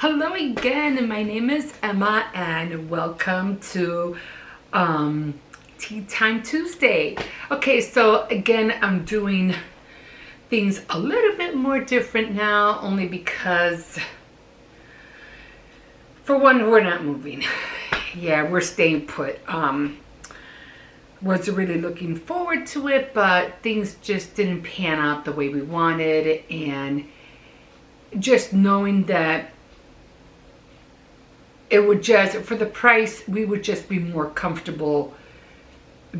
Hello again, my name is Emma and welcome to Tea Time Tuesday. Okay, so again, I'm doing things a little bit more different now, only because, for one, we're not moving. Yeah, we're staying put. Was really looking forward to it, but things just didn't pan out the way we wanted, and just knowing that it would just, for the price, we would just be more comfortable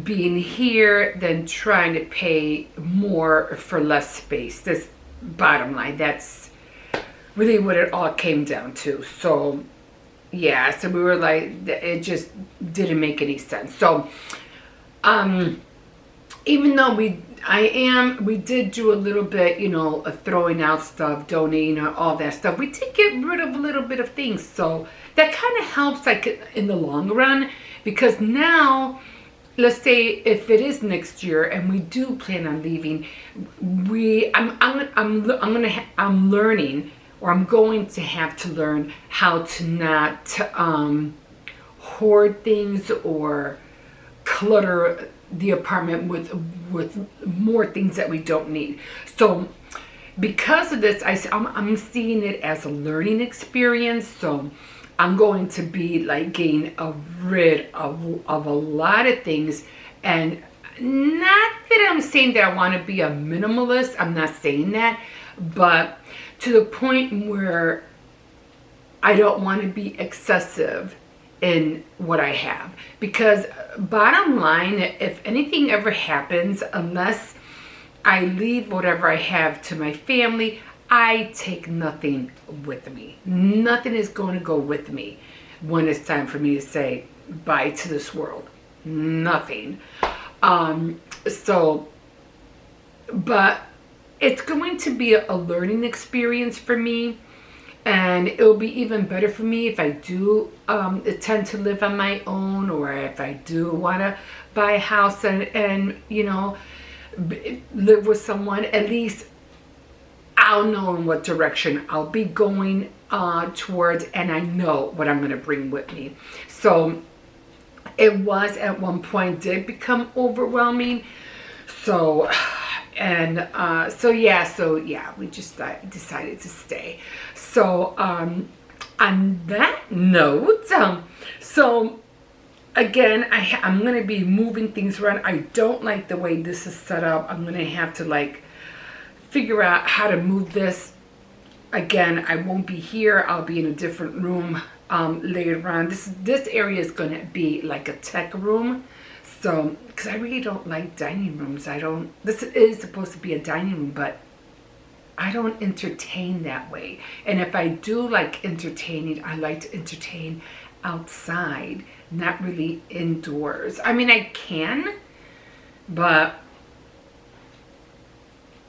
being here than trying to pay more for less space. This bottom line, that's really what it all came down to. So yeah, so we were like, it just didn't make any sense. So even though we did do a little bit, throwing out stuff, donating, all that stuff. We did get rid of a little bit of things. So that kind of helps, like, in the long run, because now, let's say if it is next year and we do plan on leaving, I'm learning, or I'm going to have to learn how to not hoard things or clutter the apartment with more things that we don't need. So because of this, I'm seeing it as a learning experience. So I'm going to be like getting rid of a lot of things. And not that I'm saying that I want to be a minimalist, I'm not saying that, but to the point where I don't want to be excessive in what I have. Because bottom line, if anything ever happens, unless I leave whatever I have to my family, I take nothing with me. Nothing is going to go with me when it's time for me to say bye to this world. Nothing. But it's going to be a learning experience for me. And it'll be even better for me if I do tend to live on my own, or if I do want to buy a house and live with someone. At least I'll know in what direction I'll be going towards, and I know what I'm going to bring with me. So it was at one point did become overwhelming. So we just decided to stay. So on that note, so again, I'm going to be moving things around. I don't like the way this is set up. I'm going to have to figure out how to move this. Again, I won't be here. I'll be in a different room later on. This area is going to be like a tech room. So, because I really don't like dining rooms. This is supposed to be a dining room, but I don't entertain that way. And if I do like entertaining, I like to entertain outside, not really indoors. I mean, I can, but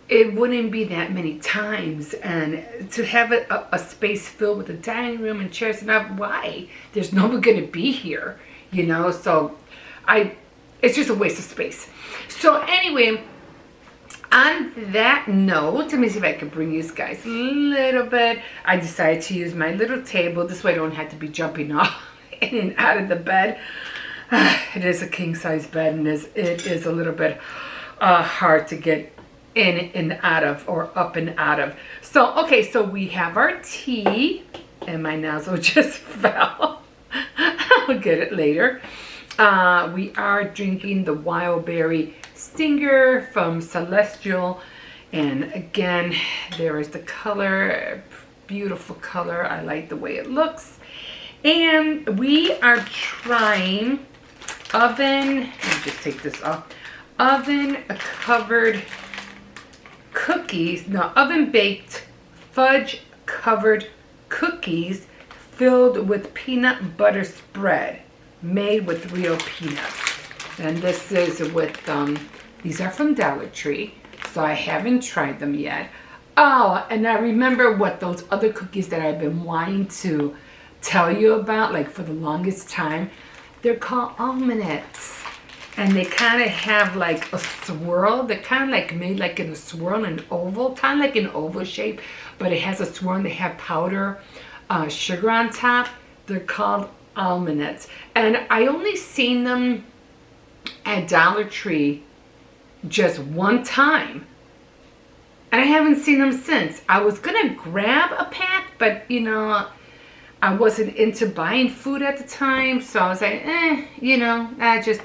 it wouldn't be that many times. And to have a space filled with a dining room and chairs and that, why? There's no one going to be here, So it's just a waste of space. So anyway, on that note, let me see if I can bring you guys a little bit. I decided to use my little table. This way I don't have to be jumping off in and out of the bed. It is a king size bed, and it is a little bit hard to get in and out of, or up and out of. So, okay, so we have our tea, and my nozzle just fell. I'll get it later. We are drinking the Wild Berry Stinger from Celestial, and again, there is the color, beautiful color. I like the way it looks. And we are trying oven, let me just take this off, oven covered cookies, no, oven baked fudge covered cookies filled with peanut butter spread, made with real peanuts. And this is with, these are from Dollar Tree, so I haven't tried them yet. Oh, and I remember what those other cookies that I've been wanting to tell you about, like for the longest time. They're called almanacs. And they kind of have like a swirl. They're kind of like made like in a swirl, an oval, kind of like an oval shape, but it has a swirl, and they have powder sugar on top. They're called almonds. And I only seen them at Dollar Tree just one time. And I haven't seen them since. I was going to grab a pack, but you know, I wasn't into buying food at the time. So I was like, I just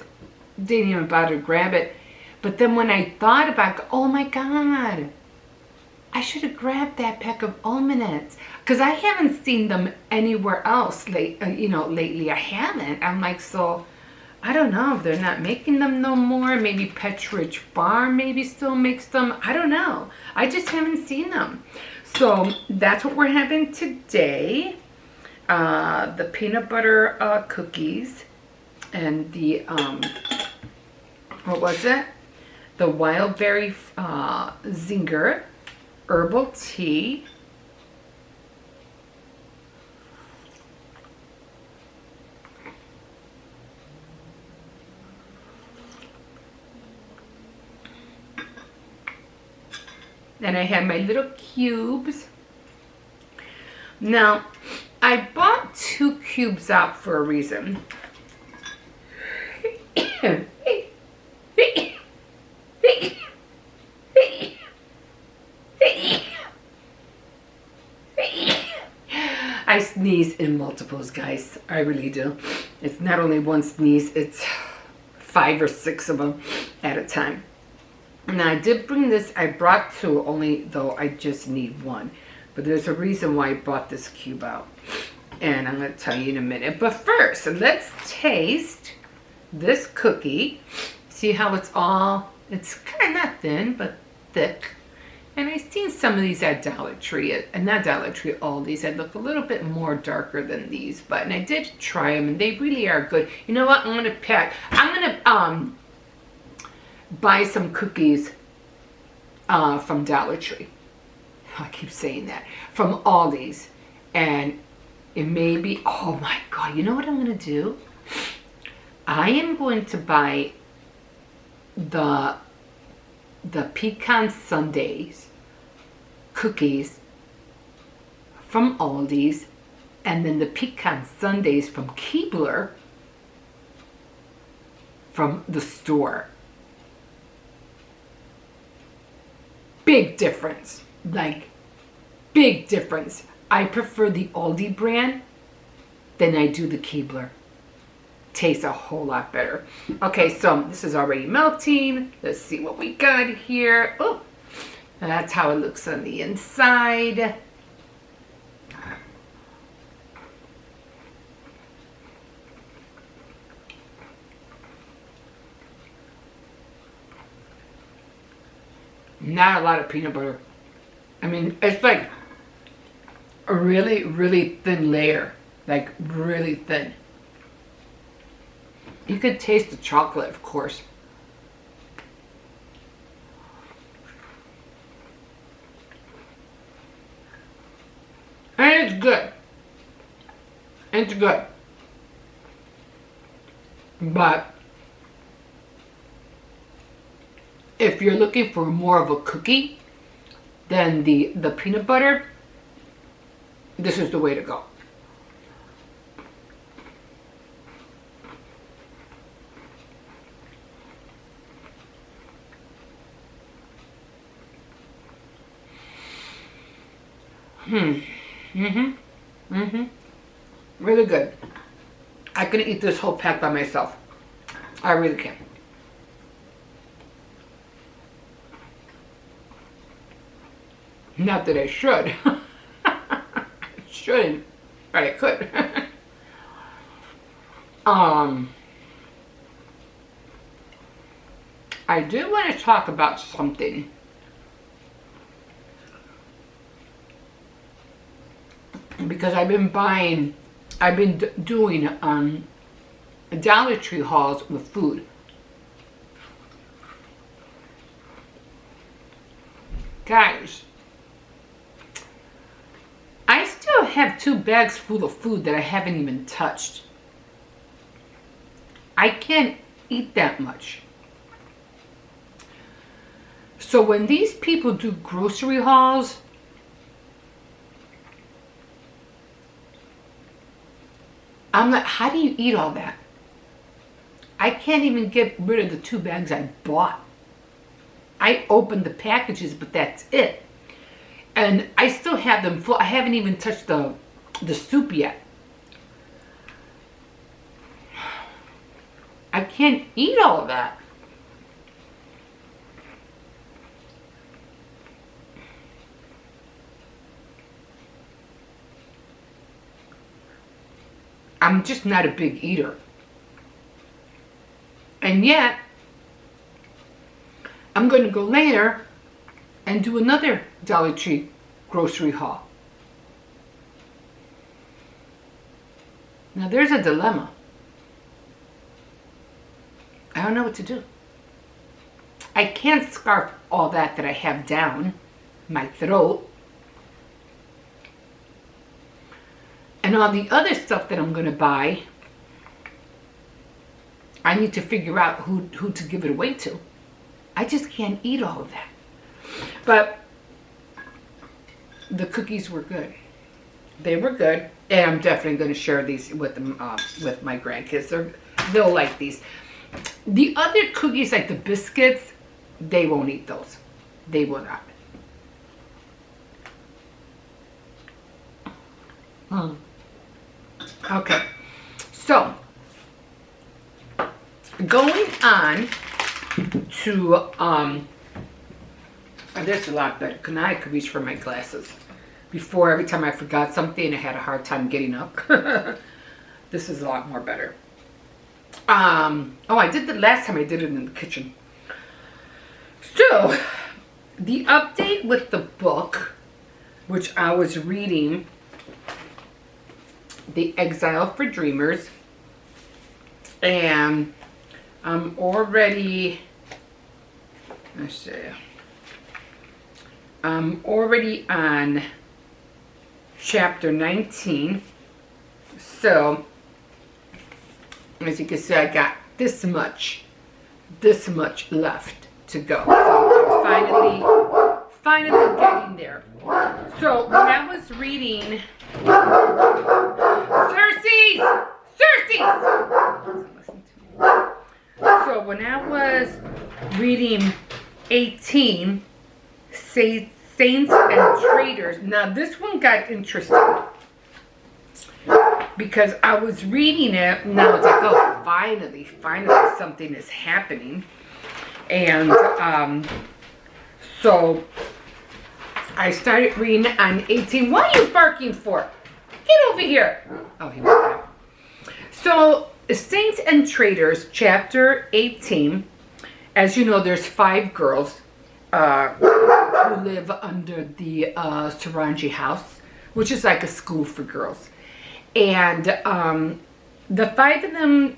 didn't even bother to grab it. But then when I thought about it, oh my God, I should have grabbed that pack of almonds. Because I haven't seen them anywhere else lately. I haven't. I'm like, so I don't know if they're not making them no more. Maybe Petridge Farm maybe still makes them. I don't know. I just haven't seen them. So that's what we're having today. The peanut butter cookies and the, what was it? The wild berry zinger herbal tea. And I have my little cubes. Now, I bought 2 cubes out for a reason. I sneeze in multiples, guys. I really do. It's not only one sneeze, it's 5 or 6 of them at a time. Now, I did bring this. I brought 2, only though I just need 1. But there's a reason why I brought this cube out. And I'm going to tell you in a minute. But first, let's taste this cookie. See how it's kind of not thin, but thick. And I've seen some of these at Dollar Tree, and not Dollar Tree, Aldi's. They look a little bit more darker than these. And I did try them, and they really are good. You know what? I'm going to buy some cookies from Dollar Tree. I keep saying that. From Aldi's. And it may be, oh my God, you know what I'm going to do? I am going to buy the pecan sundaes cookies from Aldi's, and then the pecan sundaes from Keebler from the store. Big difference. Like, big difference. I prefer the Aldi brand than I do the Keebler. Tastes a whole lot better. Okay, so this is already melting. Let's see what we got here. Oh, that's how it looks on the inside. Not a lot of peanut butter. I mean, it's like a really, really thin layer. Like, really thin. You could taste the chocolate, of course. And it's good. It's good. But if you're looking for more of a cookie than the peanut butter, this is the way to go. Really good. I can eat this whole pack by myself. I really can. Not that I should. I shouldn't, but I could. I do want to talk about something. Because I've been doing Dollar Tree hauls with food. Guys, I still have 2 bags full of food that I haven't even touched. I can't eat that much. So when these people do grocery hauls, I'm like, how do you eat all that? I can't even get rid of the 2 bags I bought. I opened the packages, but that's it. And I still have them full. I haven't even touched the soup yet. I can't eat all of that. I'm just not a big eater. And yet, I'm going to go later and do another Dollar Tree grocery haul. Now there's a dilemma. I don't know what to do. I can't scarf all that I have down my throat. And all the other stuff that I'm going to buy, I need to figure out who to give it away to. I just can't eat all of that. But the cookies were good. They were good. And I'm definitely going to share these with them, with my grandkids. They'll like these. The other cookies, like the biscuits, they won't eat those. They will not. Okay. So, going on to, this is a lot better. Now I could reach for my glasses. Before, every time I forgot something, I had a hard time getting up. This is a lot more better. Oh, I did the last time I did it in the kitchen. So, the update with the book, which I was reading, The Exile for Dreamers, and I'm already, let's see, I'm already on chapter 19. So, as you can see, I got this much left to go. So I'm finally getting there. So when I was reading, So when I was reading 18, Saints and Traitors. Now this one got interesting. Because I was reading it, now it's like, oh, finally something is happening. And so I started reading on 18. What are you barking for? Get over here. Oh, he went back. So, Saints and Traitors, chapter 18. As you know, there's 5 girls who live under the Sarangi house, which is like a school for girls. And the 5 of them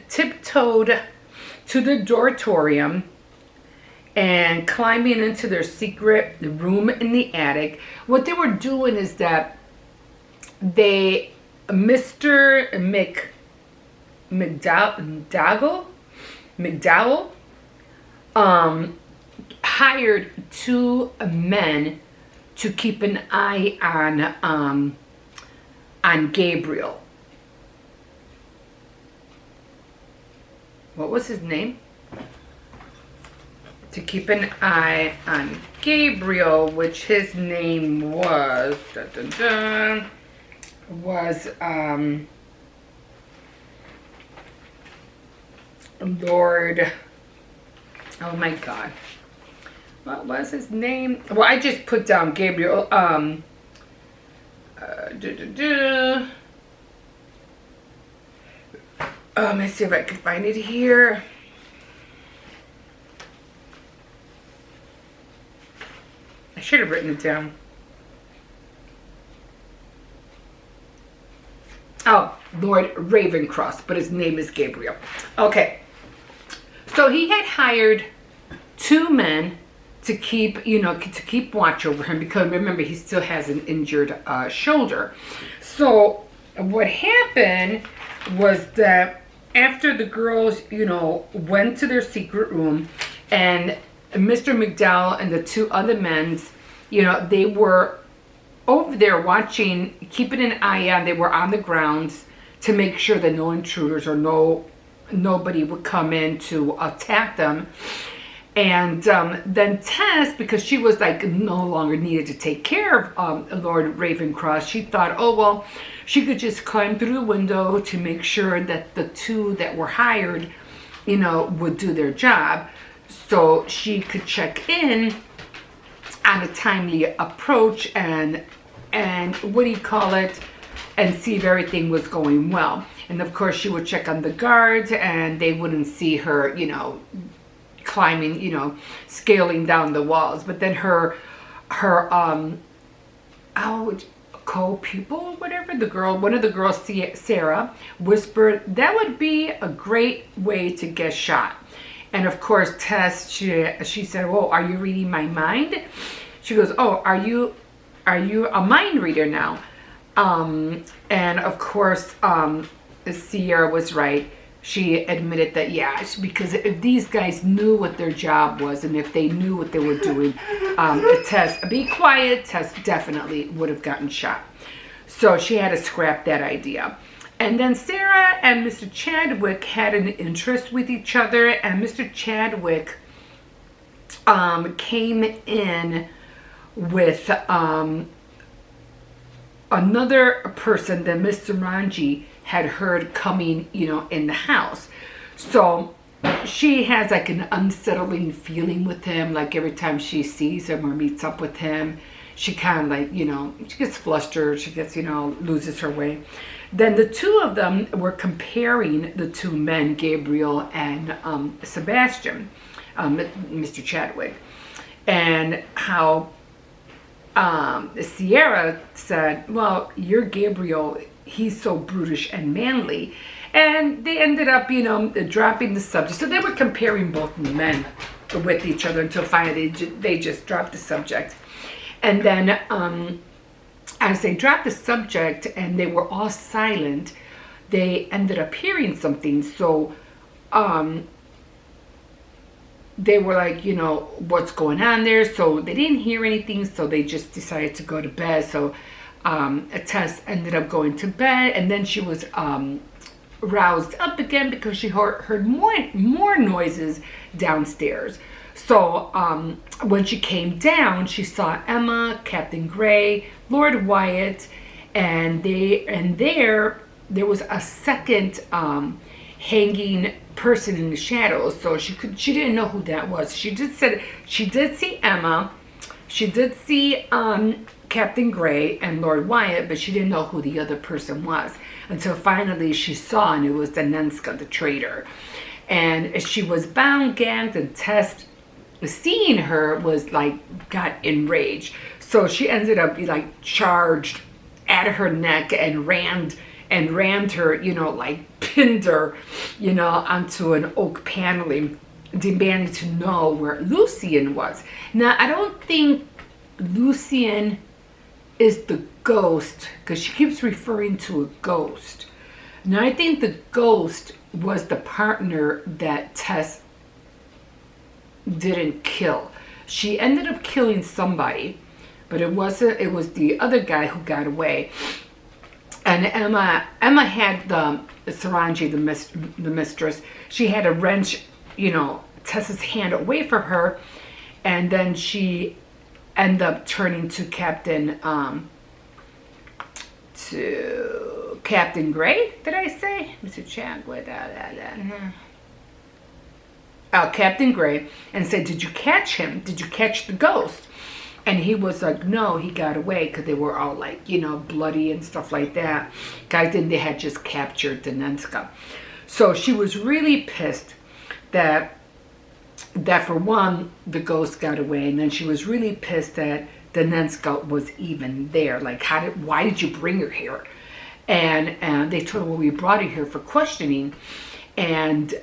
tiptoed to the dormitorium and climbing into their secret room in the attic. What they were doing is that Mr. McDowell hired 2 men to keep an eye on Gabriel. What was his name? To keep an eye on Gabriel, which his name was Lord. Oh my God. What was his name? Well, I just put down Gabriel. Let me see if I can find it here. I should have written it down. Oh, Lord Ravencross, but his name is Gabriel. Okay. So he had hired 2 men to keep, to keep watch over him, because remember, he still has an injured shoulder. So what happened was that after the girls, went to their secret room, and Mr. McDowell and the 2 other men, they were over there watching, keeping an eye on, they were on the grounds to make sure that no intruders or nobody would come in to attack them. And then Tess, because she was like no longer needed to take care of Lord Ravencross, she thought, oh, well, she could just climb through the window to make sure that the two that were hired, would do their job, so she could check in on a timely approach and what do you call it, and see if everything was going well. And of course, she would check on the guards, and they wouldn't see her, climbing, scaling down the walls. But then her co-pupil, whatever, one of the girls, Sarah, whispered that would be a great way to get shot. And of course, Tess, she said, "Well, are you reading my mind?" She goes, "Oh, are you a mind reader now?" And of course, Sierra was right. She admitted that, yeah, because if these guys knew what their job was and if they knew what they were doing, Tess, be quiet, Tess definitely would have gotten shot. So she had to scrap that idea. And then Sarah and Mr. Chadwick had an interest with each other, and Mr. Chadwick came in with another person that Mr. Ranji had heard coming, in the house. So she has like an unsettling feeling with him. Like every time she sees him or meets up with him, she kind of like, she gets flustered. She gets, loses her way. Then the two of them were comparing the two men, Gabriel and Sebastian, Mr. Chadwick, and how Sierra said, well, you're Gabriel, he's so brutish and manly. And they ended up, dropping the subject. So they were comparing both men with each other until finally they just dropped the subject. And then as they dropped the subject and they were all silent, they ended up hearing something. So they were like, what's going on there? So they didn't hear anything, so they just decided to go to bed. So Tess ended up going to bed, and then she was roused up again because she heard more noises downstairs. So when she came down, she saw Emma, Captain Gray, Lord Wyatt, and there was a second hanging person in the shadows. So she didn't know who that was. She did see Emma, she did see Captain Gray and Lord Wyatt, but she didn't know who the other person was until finally she saw, and it was Danenska, the traitor. And she was bound, gagged, and Tess, seeing her, was like, got enraged. So she ended up like charged at her neck and rammed her, like pinned her, onto an oak paneling, demanding to know where Lucien was. Now, I don't think Lucien is the ghost, because she keeps referring to a ghost. Now, I think the ghost was the partner that Tess didn't kill. She ended up killing somebody, but it was the other guy who got away. And Emma had the Sarangi, the mistress. She had to wrench, Tessa's hand away from her, and then she ended up turning to Captain Gray. Did I say Mr. Chadwick? Captain Gray, and said, "Did you catch him? Did you catch the ghost?" And he was like, "No, he got away," because they were all like, bloody and stuff like that. Guys, then they had just captured Danenska. So she was really pissed that for one, the ghost got away, and then she was really pissed that Danenska was even there. Like, why did you bring her here? And they told her, well, we brought her here for questioning. And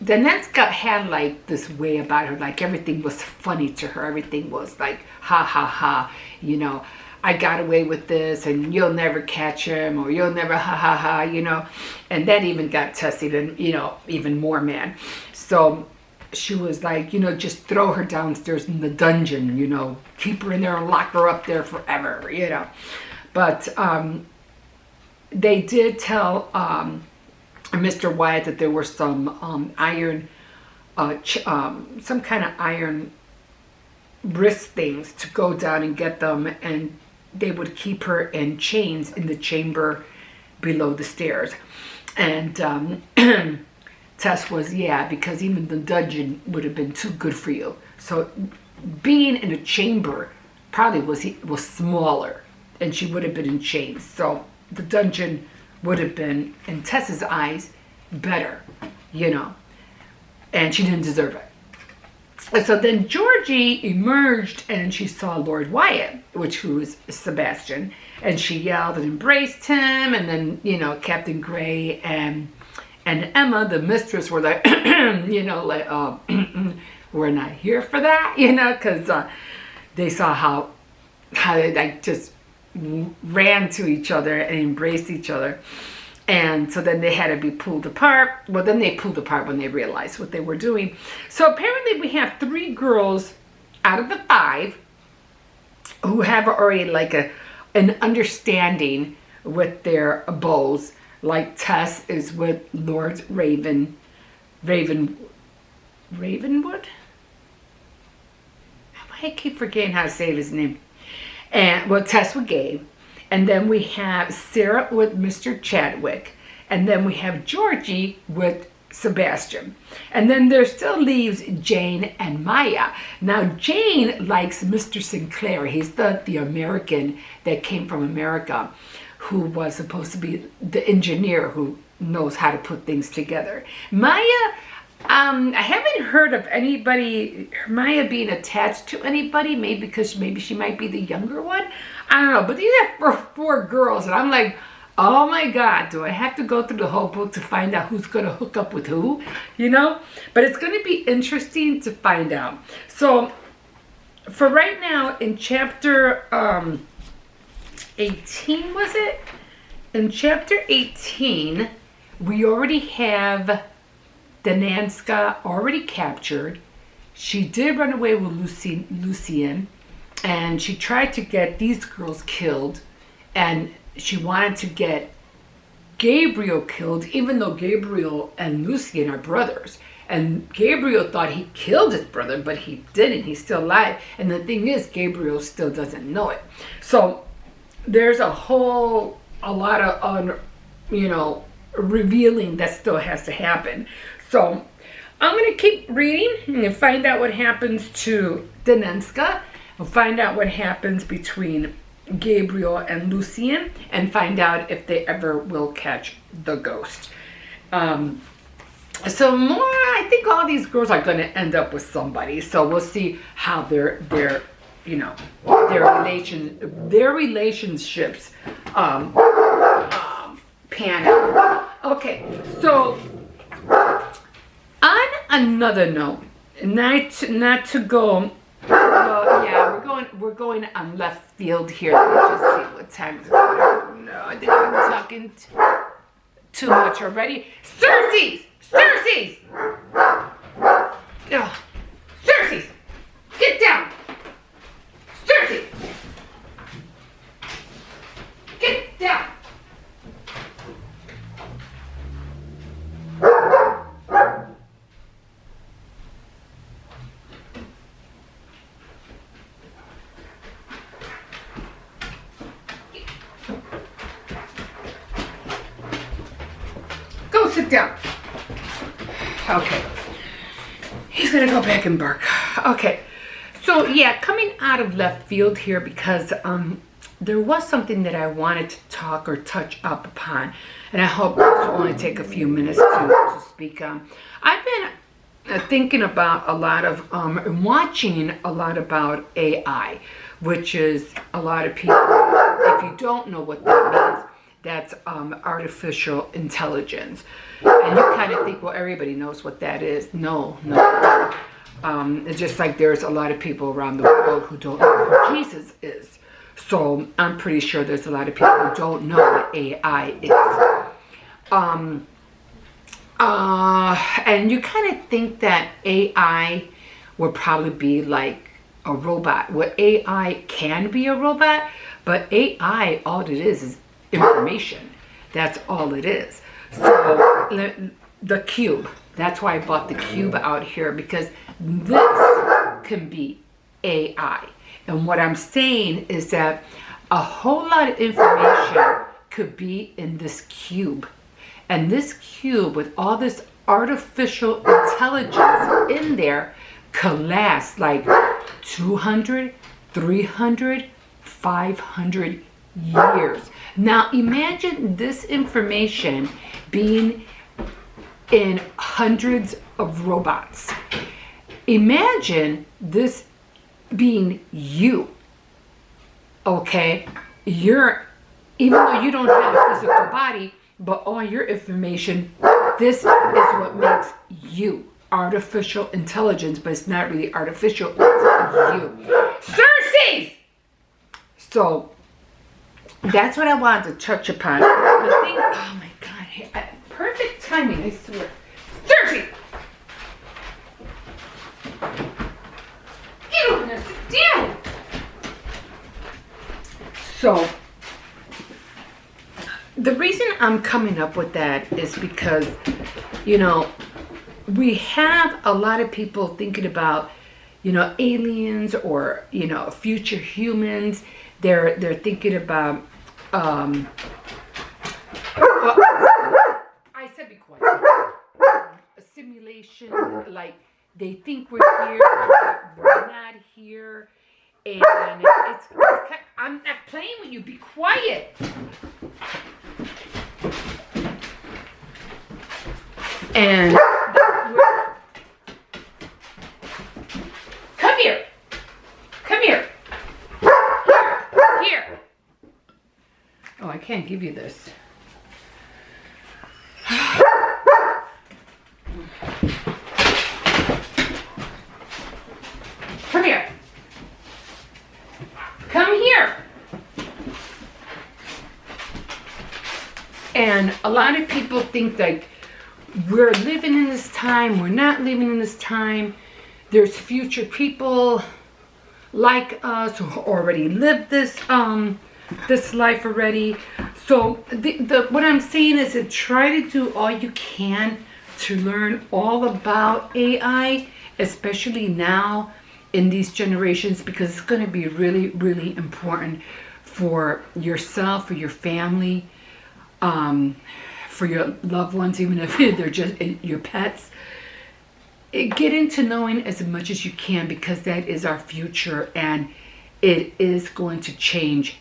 Danenska had like this way about her, like everything was funny to her. Everything was like, ha ha ha, I got away with this, and you'll never catch him, or you'll never ha ha ha, and that even got Tess even more mad. So she was like, just throw her downstairs in the dungeon, keep her in there and lock her up there forever, But they did tell Mr. Wyatt that there were some iron, some kind of iron wrist things to go down and get them, and they would keep her in chains in the chamber below the stairs. And Tess was, yeah, because even the dungeon would have been too good for you. So being in a chamber probably was smaller, and she would have been in chains. So the dungeon would have been, in Tess's eyes, better, and she didn't deserve it. And so then Georgie emerged and she saw Lord Wyatt, who was Sebastian, and she yelled and embraced him. And then, Captain Gray and Emma, the mistress, were like, we're not here for that, because they saw how they like just ran to each other and embraced each other. And so then they had to be pulled apart. Well, then they pulled apart when they realized what they were doing. So apparently we have 3 girls out of the 5 who have already like an understanding with their bows. Like Tess is with Lord Ravenwood? I keep forgetting how to say his name. And Tess with Gabe. And then we have Sarah with Mr. Chadwick. And then we have Georgie with Sebastian. And then there still leaves Jane and Maya. Now, Jane likes Mr. Sinclair. He's the American that came from America, who was supposed to be the engineer who knows how to put things together. Maya, I haven't heard of Maya being attached to anybody, maybe because she might be the younger one. I don't know, but these are 4 girls, and I'm like, oh my God, do I have to go through the whole book to find out who's going to hook up with who, But it's going to be interesting to find out. So, for right now, in chapter 18, was it? In chapter 18, we already have Dananska already captured. She did run away with Lucien, and she tried to get these girls killed, and she wanted to get Gabriel killed, even though Gabriel and Lucien are brothers. And Gabriel thought he killed his brother, but he didn't. He's still alive. And the thing is, Gabriel still doesn't know it. So there's a lot of, revealing that still has to happen. So I'm going to keep reading and find out what happens to Dananska. We'll find out what happens between Gabriel and Lucien, and find out if they ever will catch the ghost. So more, I think all these girls are going to end up with somebody. So we'll see how their relationships pan out. Okay, so on another note, not to go. Well, yeah, we're going on left field here. Let me just see what time it is. No, I think I'm talking too much already. Cersei's! Oh, Cersei's! Get down! Cersei! Get down! Sit down. Okay. He's going to go back and bark. Okay. So, yeah, coming out of left field here because there was something that I wanted to talk or touch up upon. And I hope this will only take a few minutes to speak on. I've been thinking about a lot of, watching a lot about AI, which is a lot of people, if you don't know what that means, that's artificial intelligence. And you kind of think, well, everybody knows what that is. No. It's just like there's a lot of people around the world who don't know who Jesus is. So I'm pretty sure there's a lot of people who don't know what AI is. And you kind of think that AI would probably be like a robot. Well, AI can be a robot, but AI, all it is information. That's all it is. So the cube, that's why I bought the cube out here, because this can be AI. And what I'm saying is that a whole lot of information could be in this cube. And this cube with all this artificial intelligence in there could last like 200, 300, 500 years. Now imagine this information being in hundreds of robots. Imagine this being you. Okay? Even though you don't have a physical body, but all your information, this is what makes you. Artificial intelligence, but it's not really artificial, it's you. Cersei! So, that's what I wanted to touch upon. The thing, oh my God, perfect timing, I swear. Cersei! Get over there, sit down! So, the reason I'm coming up with that is because, you know, we have a lot of people thinking about, you know, aliens or, you know, future humans. They're thinking about, well, I said be quiet. A simulation, like they think we're here, but we're not here. And it's I'm not playing with you. Be quiet. And come here. Come here. Here. Oh, I can't give you this. Come here. Come here. And a lot of people think like we're living in this time, we're not living in this time. There's future people like us who already lived this this life already. So what I'm saying is to try to do all you can to learn all about AI, especially now in these generations, because it's going to be really, really important for yourself, for your family, for your loved ones, even if they're just your pets. Get into knowing as much as you can, because that is our future and it is going to change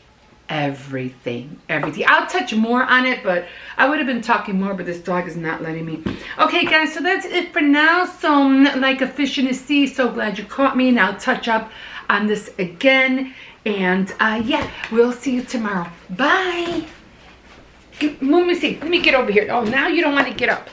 everything. I'll touch more on it, but I would have been talking more, but this dog is not letting me. Okay, guys, so that's it for now. So, like a fish in the sea, so glad you caught me, and I'll touch up on this again. And yeah, we'll see you tomorrow. Bye. Let me see. Let me get over here. Oh, now you don't want to get up.